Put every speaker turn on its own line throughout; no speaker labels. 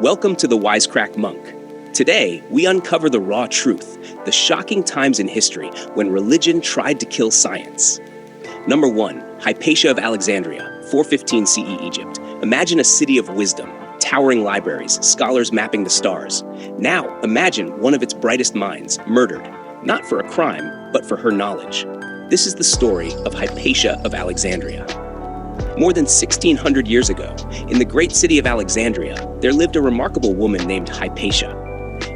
Welcome to the Wisecrack Monk. Today, we uncover the raw truth, the shocking times in history when religion tried to kill science. Number 1. Hypatia of Alexandria, 415 CE Egypt. Imagine a city of wisdom, towering libraries, scholars mapping the stars. Now, imagine one of its brightest minds murdered, not for a crime, but for her knowledge. This is the story of Hypatia of Alexandria. More than 1,600 years ago, in the great city of Alexandria, there lived a remarkable woman named Hypatia.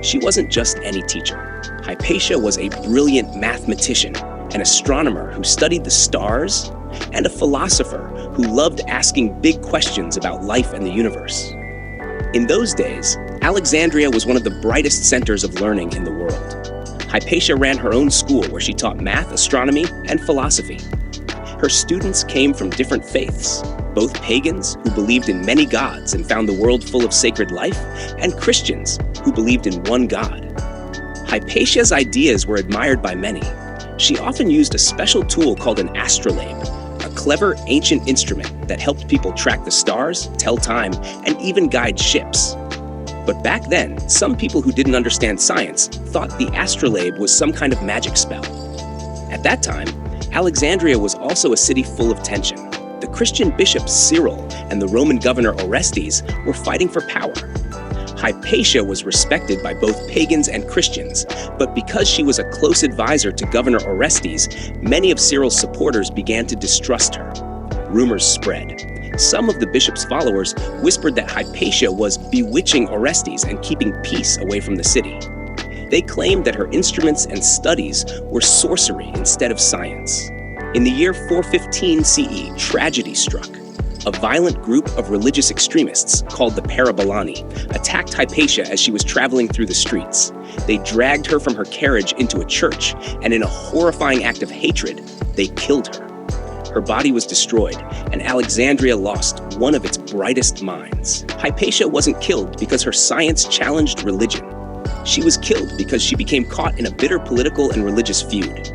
She wasn't just any teacher. Hypatia was a brilliant mathematician, an astronomer who studied the stars, and a philosopher who loved asking big questions about life and the universe. In those days, Alexandria was one of the brightest centers of learning in the world. Hypatia ran her own school where she taught math, astronomy, and philosophy. Her students came from different faiths, both pagans who believed in many gods and found the world full of sacred life, and Christians who believed in one God. Hypatia's ideas were admired by many. She often used a special tool called an astrolabe, a clever ancient instrument that helped people track the stars, tell time, and even guide ships. But back then, some people who didn't understand science thought the astrolabe was some kind of magic spell. At that time, Alexandria was also a city full of tension. The Christian bishop Cyril and the Roman governor Orestes were fighting for power. Hypatia was respected by both pagans and Christians, but because she was a close advisor to Governor Orestes, many of Cyril's supporters began to distrust her. Rumors spread. Some of the bishop's followers whispered that Hypatia was bewitching Orestes and keeping peace away from the city. They claimed that her instruments and studies were sorcery instead of science. In the year 415 CE, tragedy struck. A violent group of religious extremists, called the Parabolani, attacked Hypatia as she was traveling through the streets. They dragged her from her carriage into a church, and in a horrifying act of hatred, they killed her. Her body was destroyed, and Alexandria lost one of its brightest minds. Hypatia wasn't killed because her science challenged religion. She was killed because she became caught in a bitter political and religious feud.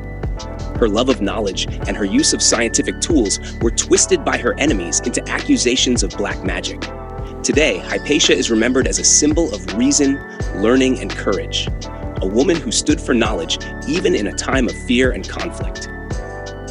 Her love of knowledge and her use of scientific tools were twisted by her enemies into accusations of black magic. Today, Hypatia is remembered as a symbol of reason, learning, and courage, a woman who stood for knowledge even in a time of fear and conflict.